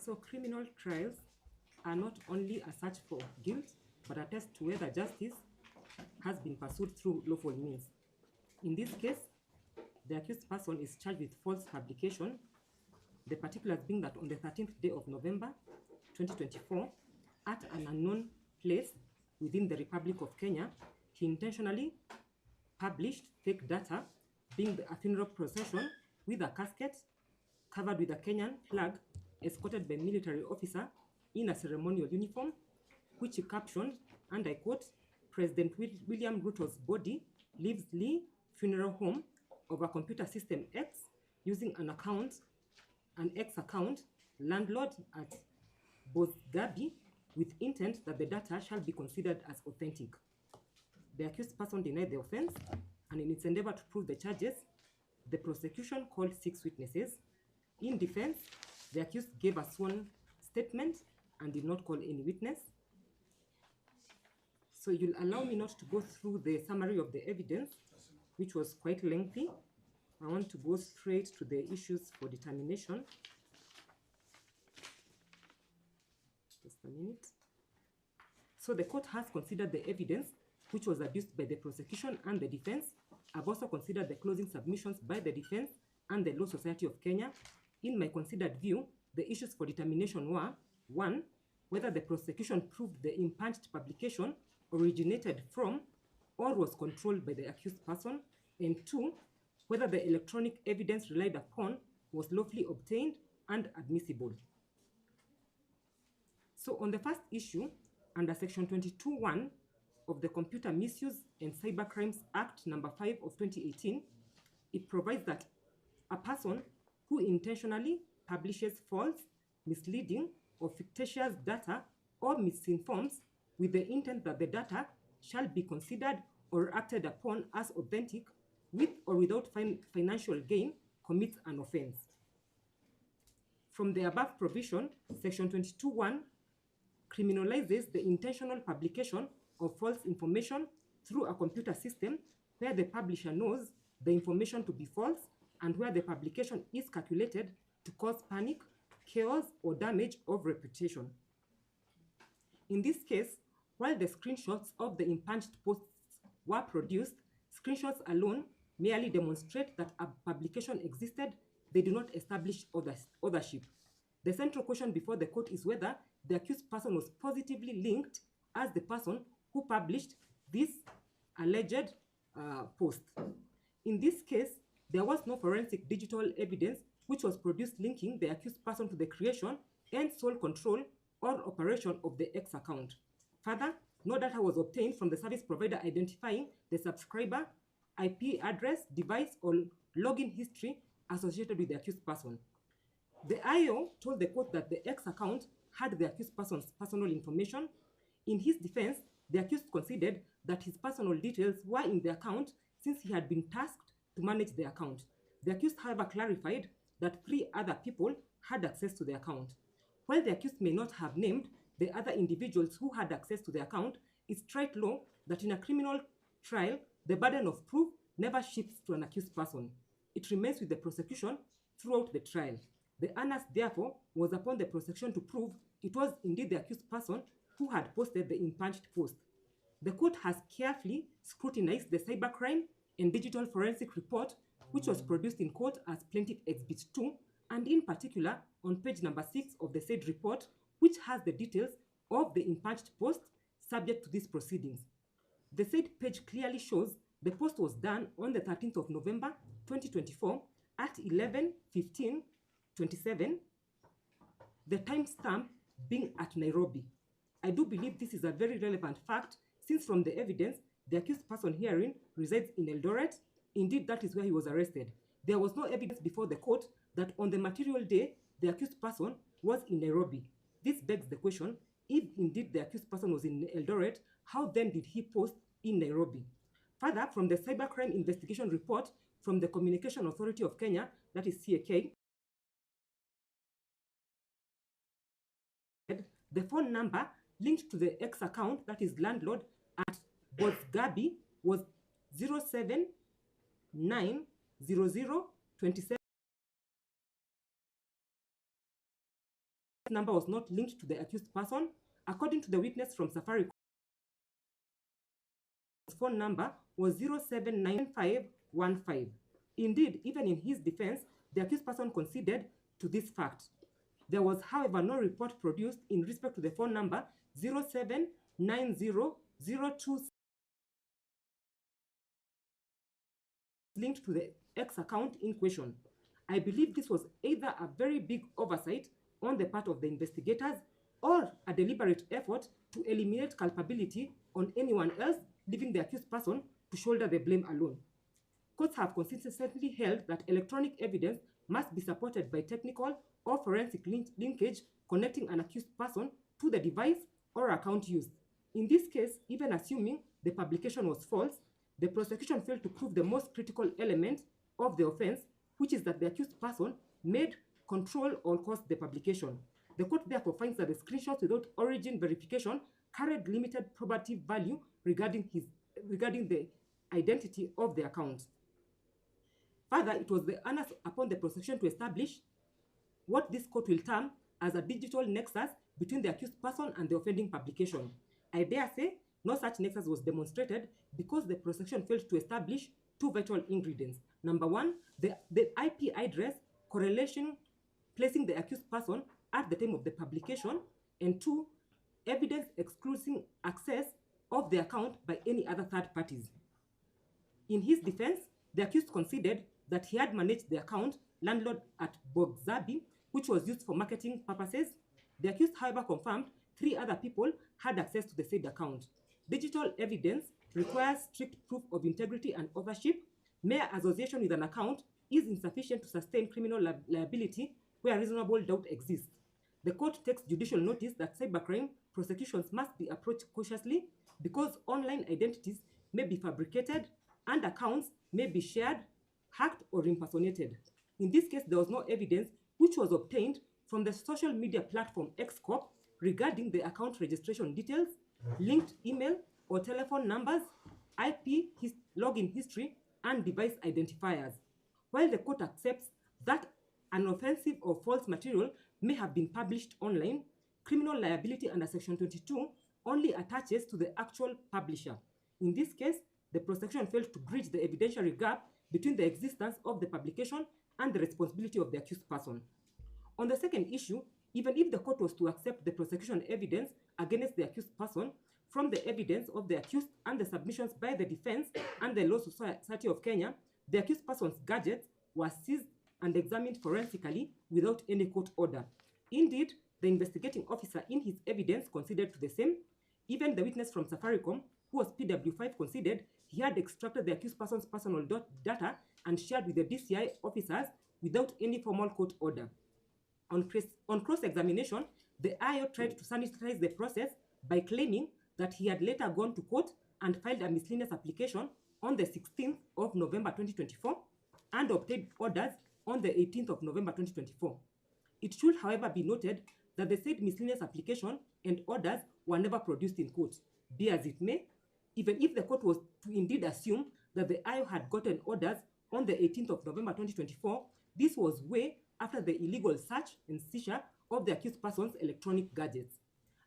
So criminal trials are not only a search for guilt, but a test to whether justice has been pursued through lawful means. In this case, the accused person is charged with false publication, the particulars being that on the 13th day of November 2024, at an unknown place within the Republic of Kenya, he intentionally published fake data, being a funeral procession with a casket covered with a Kenyan flag, escorted by a military officer in a ceremonial uniform, which he captioned, and I quote, "President William Ruto's body leaves Lee Funeral Home over computer system X using an X account, landlord at Bosgabi, with intent that the data shall be considered as authentic." The accused person denied the offense, and in its endeavor to prove the charges, the prosecution called 6 witnesses. In defense, the accused gave a sworn statement and did not call any witness. So you'll allow me not to go through the summary of the evidence, which was quite lengthy. I want to go straight to the issues for determination. Just a minute. So the court has considered the evidence which was adduced by the prosecution and the defense. I've also considered the closing submissions by the defense and the Law Society of Kenya. In my considered view, the issues for determination were: 1, whether the prosecution proved the impunged publication originated from or was controlled by the accused person, and 2, whether the electronic evidence relied upon was lawfully obtained and admissible. So on the first issue, under Section 22(1) of the Computer Misuse and Cybercrimes Act number 5 of 2018, it provides that a person who intentionally publishes false, misleading, or fictitious data or misinforms with the intent that the data shall be considered or acted upon as authentic with or without financial gain commits an offense. From the above provision, Section 22(1) criminalizes the intentional publication of false information through a computer system where the publisher knows the information to be false and where the publication is calculated to cause panic, chaos, or damage of reputation. In this case, while the screenshots of the impunged posts were produced, screenshots alone merely demonstrate that a publication existed. They do not establish authorship. The central question before the court is whether the accused person was positively linked as the person who published this alleged post. In this case, there was no forensic digital evidence which was produced linking the accused person to the creation and sole control or operation of the X account. Further, no data was obtained from the service provider identifying the subscriber, IP address, device, or login history associated with the accused person. The IO told the court that the X account had the accused person's personal information. In his defense, the accused conceded that his personal details were in the account since he had been tasked to manage the account. The accused, however, clarified that 3 other people had access to the account. While the accused may not have named the other individuals who had access to the account, it's straight law that in a criminal trial, the burden of proof never shifts to an accused person. It remains with the prosecution throughout the trial. The onus, therefore, was upon the prosecution to prove it was indeed the accused person who had posted the impunged post. The court has carefully scrutinized the cybercrime and digital forensic report, which was produced in court as Plaintiff Exhibit 2, and in particular on page number 6 of the said report, which has the details of the impunged post subject to these proceedings. The said page clearly shows the post was done on the 13th of November 2024 at 11:15:27, the timestamp being at Nairobi. I do believe this is a very relevant fact, since from the evidence, the accused person herein resides in Eldoret. Indeed, that is where he was arrested. There was no evidence before the court that on the material day, the accused person was in Nairobi. This begs the question, if indeed the accused person was in Eldoret, how then did he post in Nairobi? Further, from the cybercrime investigation report from the Communication Authority of Kenya, that is CAK, the phone number linked to the X account, that is landlord, at Bosgabi was 0790027 9 number was not linked to the accused person. According to the witness from Safaricom, his phone number was 079515. Indeed, even in his defense, the accused person conceded to this fact. There was, however, no report produced in respect to the phone number 079002 linked to the X account in question. I believe this was either a very big oversight on the part of the investigators or a deliberate effort to eliminate culpability on anyone else, leaving the accused person to shoulder the blame alone. Courts have consistently held that electronic evidence must be supported by technical or forensic linkage connecting an accused person to the device or account used. In this case, even assuming the publication was false, the prosecution failed to prove the most critical element of the offense, which is that the accused person made, control, or caused the publication. The court therefore finds that the screenshots without origin verification carried limited probative value regarding the identity of the account. Further, it was the onus upon the prosecution to establish what this court will term as a digital nexus between the accused person and the offending publication. I dare say no such nexus was demonstrated because the prosecution failed to establish two vital ingredients. Number one, the IP address correlation placing the accused person at the time of the publication, and two, evidence excluding access of the account by any other third parties. In his defense, the accused conceded that he had managed the account landlord at Bogzabi, which was used for marketing purposes. The accused, however, confirmed 3 other people had access to the said account. Digital evidence requires strict proof of integrity and authorship. Mere association with an account is insufficient to sustain criminal liability where reasonable doubt exists. The court takes judicial notice that cybercrime prosecutions must be approached cautiously because online identities may be fabricated and accounts may be shared, hacked, or impersonated. In this case, there was no evidence which was obtained from the social media platform Xcorp regarding the account registration details, linked email or telephone numbers, IP login history, and device identifiers. While the court accepts that an offensive or false material may have been published online, criminal liability under Section 22 only attaches to the actual publisher. In this case, the prosecution failed to bridge the evidentiary gap between the existence of the publication and the responsibility of the accused person. On the second issue, even if the court was to accept the prosecution evidence against the accused person from the evidence of the accused and the submissions by the defense and the Law Society of Kenya, the accused person's gadgets were seized and examined forensically without any court order. Indeed, the investigating officer in his evidence considered to the same. Even the witness from Safaricom, who was PW5, considered he had extracted the accused person's personal data and shared with the DCI officers without any formal court order. On cross-examination, the IO tried to sanitize the process by claiming that he had later gone to court and filed a miscellaneous application on the 16th of November 2024 and obtained orders on the 18th of November 2024. It should, however, be noted that the said miscellaneous application and orders were never produced in court. Be as it may, even if the court was to indeed assume that the IO had gotten orders on the 18th of November 2024, this was way after the illegal search and seizure of the accused person's electronic gadgets.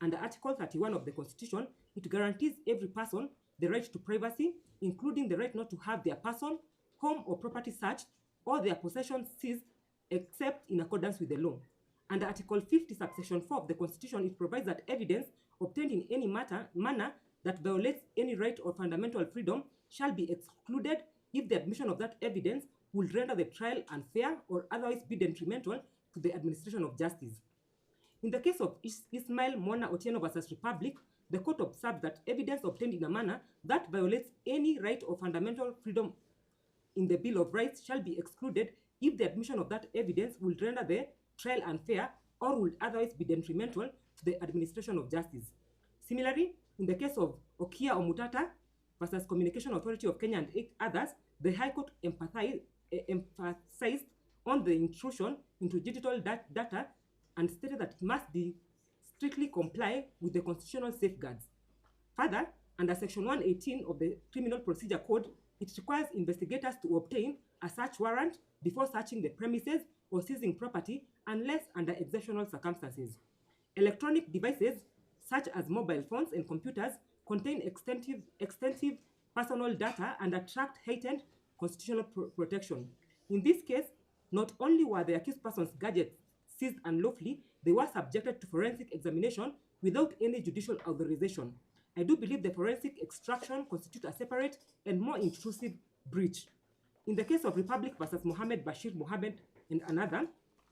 Under Article 31 of the Constitution, it guarantees every person the right to privacy, including the right not to have their person, home, or property searched or their possessions seized except in accordance with the law. Under Article 50, subsection 4 of the Constitution, it provides that evidence obtained in any manner that violates any right or fundamental freedom shall be excluded if the admission of that evidence will render the trial unfair or otherwise be detrimental to the administration of justice. In the case of Ismail Mona Otieno versus Republic, the court observed that evidence obtained in a manner that violates any right or fundamental freedom in the Bill of Rights shall be excluded if the admission of that evidence will render the trial unfair or will otherwise be detrimental to the administration of justice. Similarly, in the case of Okia Omutata versus Communication Authority of Kenya and 8 others, the High Court emphasized on the intrusion into digital data and stated that it must be strictly comply with the constitutional safeguards. Further, under Section 118 of the Criminal Procedure Code, it requires investigators to obtain a search warrant before searching the premises or seizing property unless under exceptional circumstances. Electronic devices, such as mobile phones and computers, contain extensive personal data and attract heightened constitutional protection. In this case, not only were the accused person's gadgets seized unlawfully, they were subjected to forensic examination without any judicial authorization. I do believe the forensic extraction constitutes a separate and more intrusive breach. In the case of Republic versus Mohammed Bashir Mohammed and another,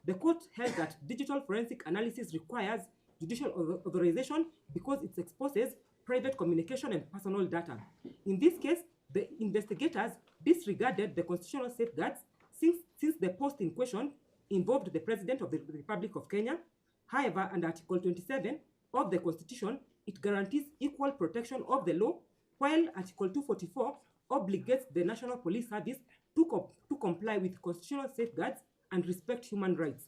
the court held that digital forensic analysis requires judicial authorization because it exposes private communication and personal data. In this case, the investigators disregarded the constitutional safeguards since the post in question involved the President of the Republic of Kenya. However, under Article 27 of the Constitution, it guarantees equal protection of the law, while Article 244 obligates the National Police Service to comply with constitutional safeguards and respect human rights.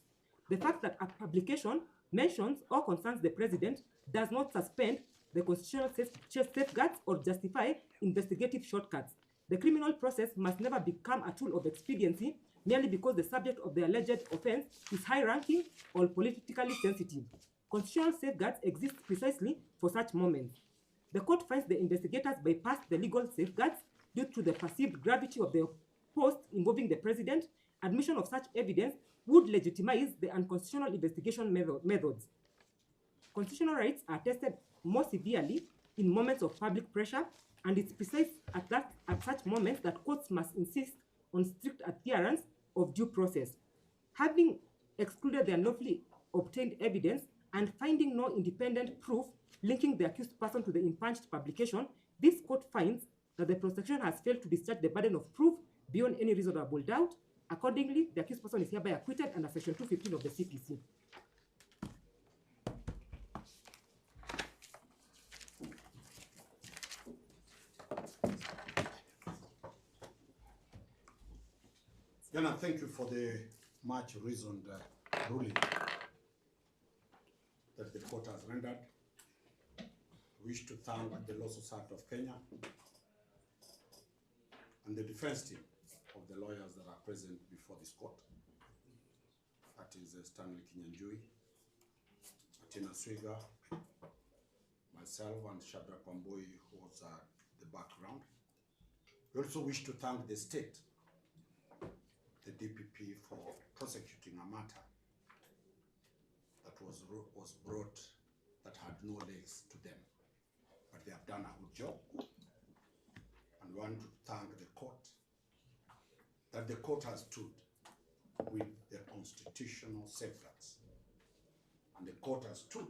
The fact that a publication mentions or concerns the President does not suspend the constitutional safeguards or justify investigative shortcuts. The criminal process must never become a tool of expediency merely because the subject of the alleged offense is high-ranking or politically sensitive. Constitutional safeguards exist precisely for such moments. The court finds the investigators bypassed the legal safeguards due to the perceived gravity of the post involving the President. Admission of such evidence would legitimize the unconstitutional investigation methods. Constitutional rights are tested more severely in moments of public pressure, and it's precise at such moments that courts must insist on strict adherence of due process. Having excluded the unlawfully obtained evidence and finding no independent proof linking the accused person to the impunged publication, this court finds that the prosecution has failed to discharge the burden of proof beyond any reasonable doubt. Accordingly, the accused person is hereby acquitted under Section 215 of the CPC. Yana, thank you for the much reasoned ruling that the court has rendered. I wish to thank the Law Society of Kenya and the defense team of the lawyers that are present before this court. That is Stanley Kinyanjui, Atina Swiga, myself, and Shadrach Wambui, who was at the background. We also wish to thank the state, the DPP, for prosecuting a matter that was brought that had no legs to them. But they have done a good job. And we want to thank the court, that the court has stood with the constitutional safeguards. And the court has stood,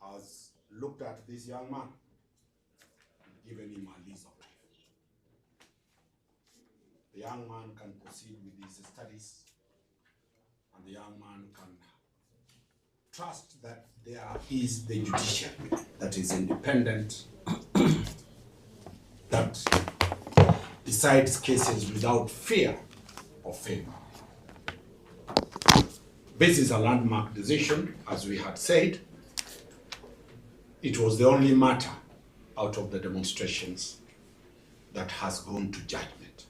has looked at this young man and given him a lease of life. The young man can proceed with his studies, and the young man can trust that there is the judiciary that is independent, that decides cases without fear or favor. This is a landmark decision, as we had said. It was the only matter out of the demonstrations that has gone to judgment.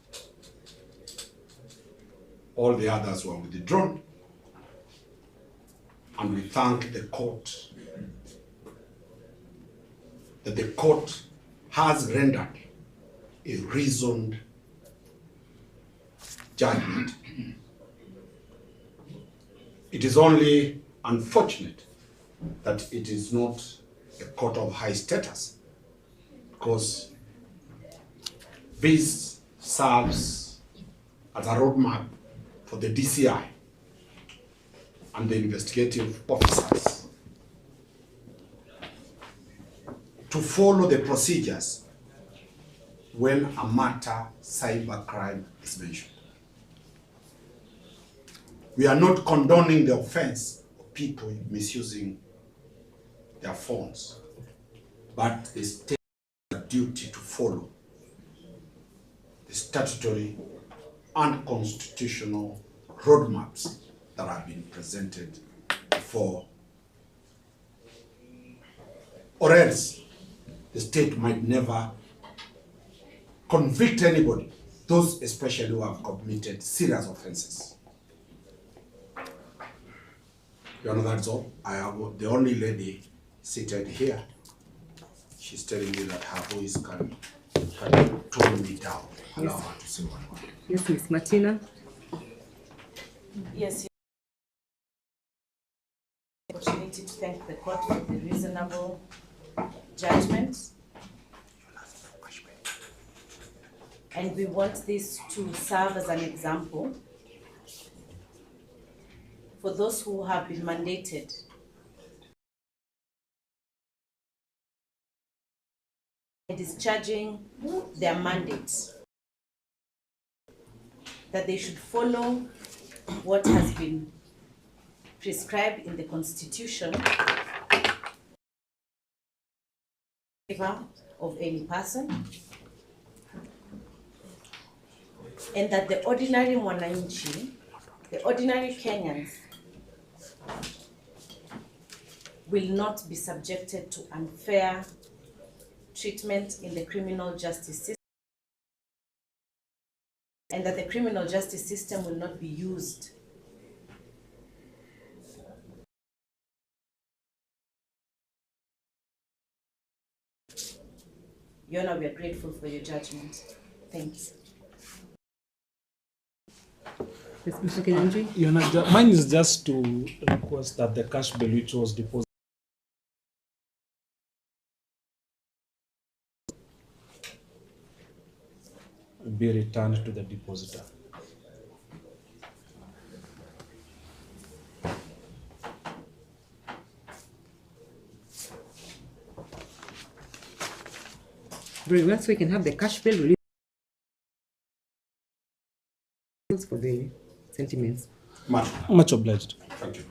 All the others were withdrawn, and we thank the court that the court has rendered a reasoned judgment. It is only unfortunate that it is not a court of high status, because this serves as a roadmap for the DCI and the investigative officers to follow the procedures when a matter cybercrime is mentioned. We are not condoning the offense of people misusing their phones, but the state has a duty to follow the statutory and constitutional roadmaps that have been presented before, or else the state might never convict anybody, those especially who have committed serious offenses. Your Honor, that's all. I have the only lady seated here. She's telling me that her voice can tone me down. Allow her to say one word. Yes, Ms. Martina. Yes. Opportunity to thank the court for the reasonable judgment. And we want this to serve as an example for those who have been mandated discharging their mandates, that they should follow what has been prescribed in the Constitution of any person, and that the ordinary mwananchi, the ordinary Kenyans, will not be subjected to unfair treatment in the criminal justice system, and that the criminal justice system will not be used Your Honor, we are grateful for your judgment. Thanks. Yes, Mr. Kinyanjui. Your Honor, mine is just to request that the cash bill which was deposited be returned to the depositor. Very well, so we can have the cash bill released for the sentiments. Much obliged. Thank you.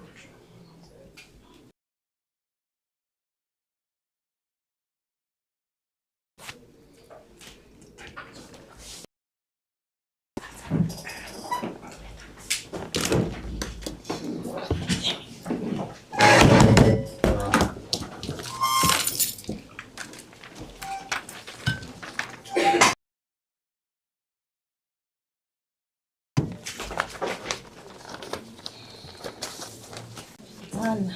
One.